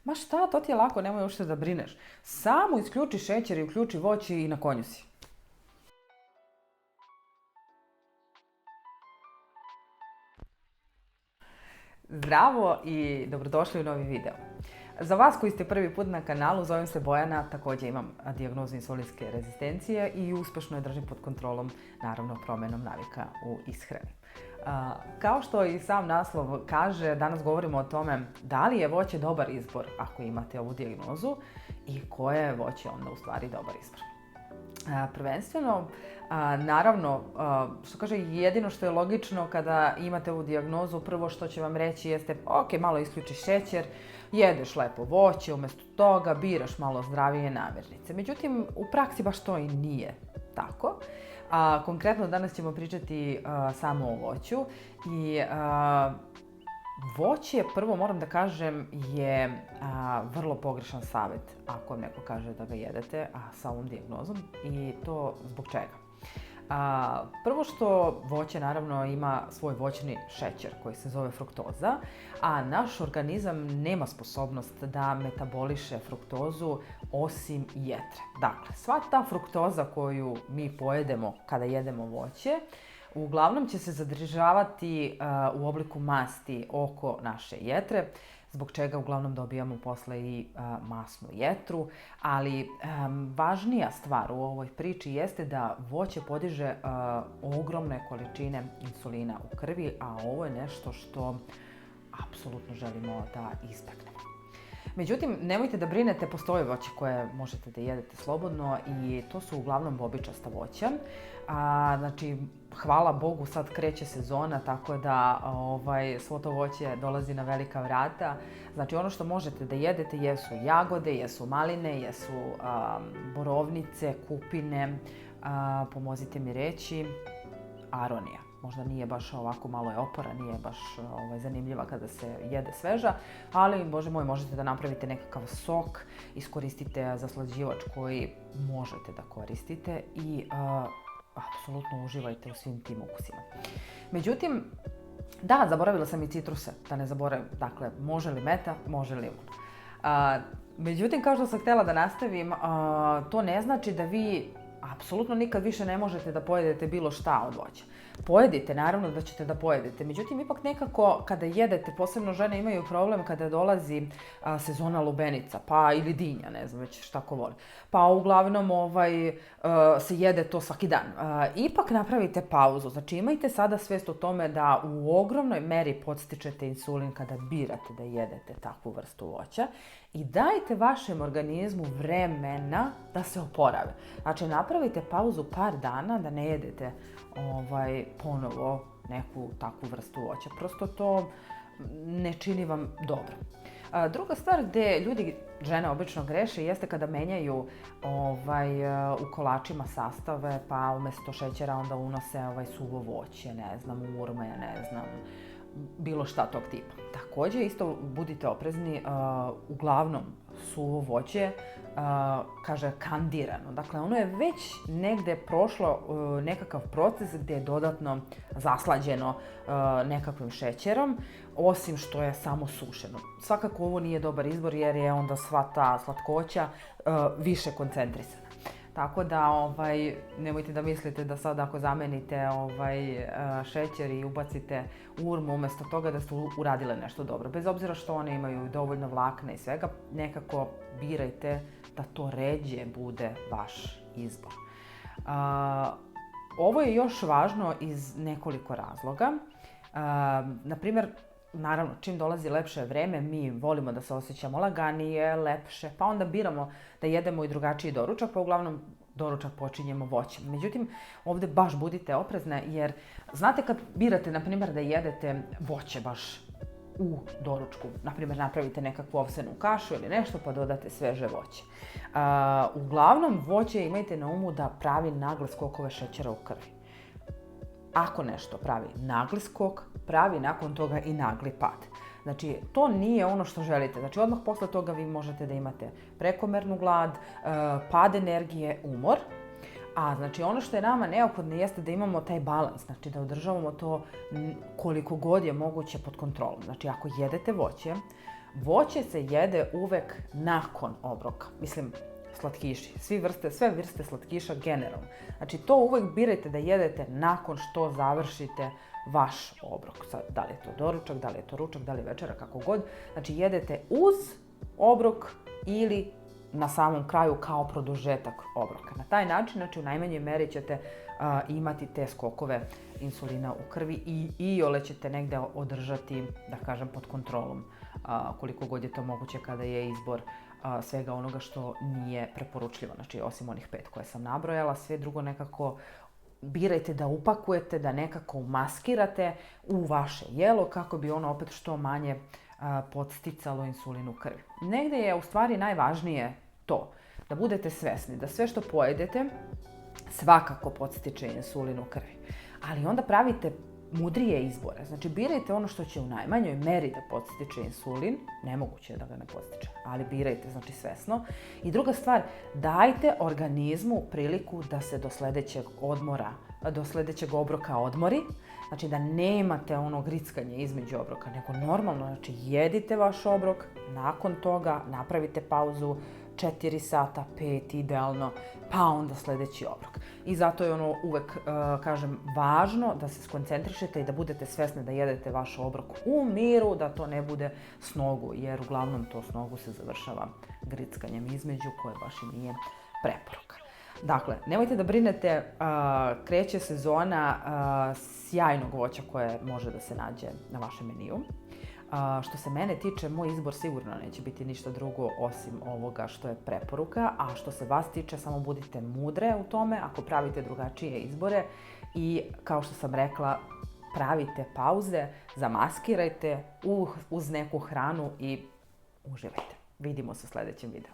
Ma šta, to ti je lako, nemoj uopšte da brineš. Samo isključi šećer i uključi voće i na konju si. Zdravo i dobrodošli u novi video. Za vas koji ste prvi put na kanalu, zovem se Bojana, također imam dijagnozu insulinske rezistencije i uspešno je držim pod kontrolom, naravno, promenom navika u ishrani. Kao što i sam naslov kaže, danas govorimo o tome da li je voće dobar izbor ako imate ovu dijagnozu i koje je voće onda u stvari dobar izbor. Prvenstveno, naravno, što kaže, jedino što je logično kada imate ovu dijagnozu, prvo što će vam reći jeste ok, malo isključiš šećer, jedeš lepo voće, umjesto toga biraš malo zdravije namirnice. Međutim, u praksi baš to i nije tako. Konkretno danas ćemo pričati samo o voću i voće, prvo moram da kažem, je vrlo pogrešan savjet ako vam neko kaže da ga jedete sa ovom dijagnozom, i to zbog čega? Prvo što voće naravno ima svoj voćni šećer koji se zove fruktoza, a naš organizam nema sposobnost da metaboliše fruktozu osim jetre. Dakle, sva ta fruktoza koju mi pojedemo kada jedemo voće, uglavnom će se zadržavati u obliku masti oko naše jetre, zbog čega uglavnom dobijamo posle i masnu jetru, ali važnija stvar u ovoj priči jeste da voće podiže ogromne količine insulina u krvi, a ovo je nešto što apsolutno želimo da izbegnemo. Međutim, nemojte da brinete, postoje voće koje možete da jedete slobodno i to su uglavnom bobičasta voća. Znači, hvala Bogu, sad kreće sezona, tako da svo to voće dolazi na velika vrata. Znači, ono što možete da jedete jesu jagode, jesu maline, jesu borovnice, kupine, pomozite mi reći, aronija. Možda nije baš ovako, malo je opora, nije baš zanimljiva kada se jede sveža, ali, Bože moj, možete da napravite nekakav sok, iskoristite zaslađivač koji možete da koristite i apsolutno uživajte u svim tim ukusima. Međutim, da, zaboravila sam i citruse, da ne zaboravim. Dakle, može li meta, može limun. Međutim, kao što sam htjela da nastavim, to ne znači da vi apsolutno nikad više ne možete da pojedete bilo šta od voća. Pojedite, naravno da ćete da pojedete. Međutim, ipak nekako kada jedete, posebno žene imaju problem kada dolazi sezona lubenica, pa ili dinja, ne znam već šta ko voli. Pa uglavnom se jede to svaki dan. Ipak napravite pauzu. Znači, imajte sada svest o tome da u ogromnoj meri podstičete insulin kada birate da jedete takvu vrstu voća i dajte vašem organizmu vremena da se oporave. Znači, napravite pauzu par dana da ne jedete ponovo neku takvu vrstu voća. Prosto to ne čini vam dobro. Druga stvar gdje ljudi, žene obično greše, jeste kada menjaju u kolačima sastave, pa umjesto šećera onda unose suvo voće, ne znam, urme, ne znam, bilo šta tog tipa. Također isto budite oprezni, uglavnom suvo voće, kaže kandirano. Dakle, ono je već negde prošlo nekakav proces gdje je dodatno zaslađeno nekakvim šećerom, osim što je samo sušeno. Svakako ovo nije dobar izbor jer je onda sva ta slatkoća više koncentrisana. Tako da nemojte da mislite da sad ako zamenite šećer i ubacite urmu umjesto toga da ste uradile nešto dobro. Bez obzira što one imaju dovoljno vlakna i svega, nekako birajte da to ređe bude vaš izbor. Ovo je još važno iz nekoliko razloga. Naprimjer, naravno, čim dolazi lepše vreme, mi volimo da se osjećamo laganije, lepše, pa onda biramo da jedemo i drugačiji doručak, pa uglavnom doručak počinjemo voćem. Međutim, ovdje baš budite oprezne jer znate kad birate, na primjer, da jedete voće baš u doručku, na primjer napravite nekakvu ovsenu kašu ili nešto pa dodate sveže voće. Uglavnom, voće imajte na umu da pravi nagle skokove šećera u krvi. Ako nešto pravi nagli skok, pravi nakon toga i nagli pad. Znači, to nije ono što želite. Znači, odmah posle toga vi možete da imate prekomernu glad, pad energije, umor. A znači, ono što je nama neophodno jeste da imamo taj balans, znači da održavamo to koliko god je moguće pod kontrolom. Znači, ako jedete voće, voće se jede uvek nakon obroka. Mislim, slatkiši, sve vrste slatkiša generalno. Znači, to uvek birajte da jedete nakon što završite vaš obrok. Sad, da li je to doručak, da li je to ručak, da li je večera, kako god. Znači, jedete uz obrok ili na samom kraju kao produžetak obroka. Na taj način, znači, u najmanjoj meri ćete imati te skokove insulina u krvi i iole ćete negde održati, da kažem, pod kontrolom koliko god je to moguće kada je izbor svega onoga što nije preporučljivo. Znači, osim onih 5 koje sam nabrojala, sve drugo nekako birajte da upakujete, da nekako umaskirate u vaše jelo kako bi ono opet što manje podsticalo insulin u krvi. Negde je u stvari najvažnije to, da budete svesni da sve što pojedete svakako podstiče insulin u krvi. Ali onda pravite mudrije izbore. Znači, birajte ono što će u najmanjoj meri da podstiče insulin. Nemoguće je da ga ne podstiče, ali birajte, znači, svesno. I druga stvar, dajte organizmu priliku da se do sledećeg obroka odmori. Znači, da nemate ono grickanje između obroka, nego normalno, znači, jedite vaš obrok, nakon toga napravite pauzu, 4 sata, 5 idealno, pa onda sledeći obrok. I zato je ono uvek, kažem, važno da se skoncentrišete i da budete svesni da jedete vaš obrok u miru, da to ne bude s nogu, jer uglavnom to s nogu se završava grickanjem između, koje baš i nije preporuka. Dakle, nemojte da brinete, kreće sezona sjajnog voća koje može da se nađe na vašem meniju. Što se mene tiče, moj izbor sigurno neće biti ništa drugo osim ovoga što je preporuka, a što se vas tiče, samo budite mudre u tome ako pravite drugačije izbore i, kao što sam rekla, pravite pauze, zamaskirajte uz neku hranu i uživajte. Vidimo se u sledećem videu.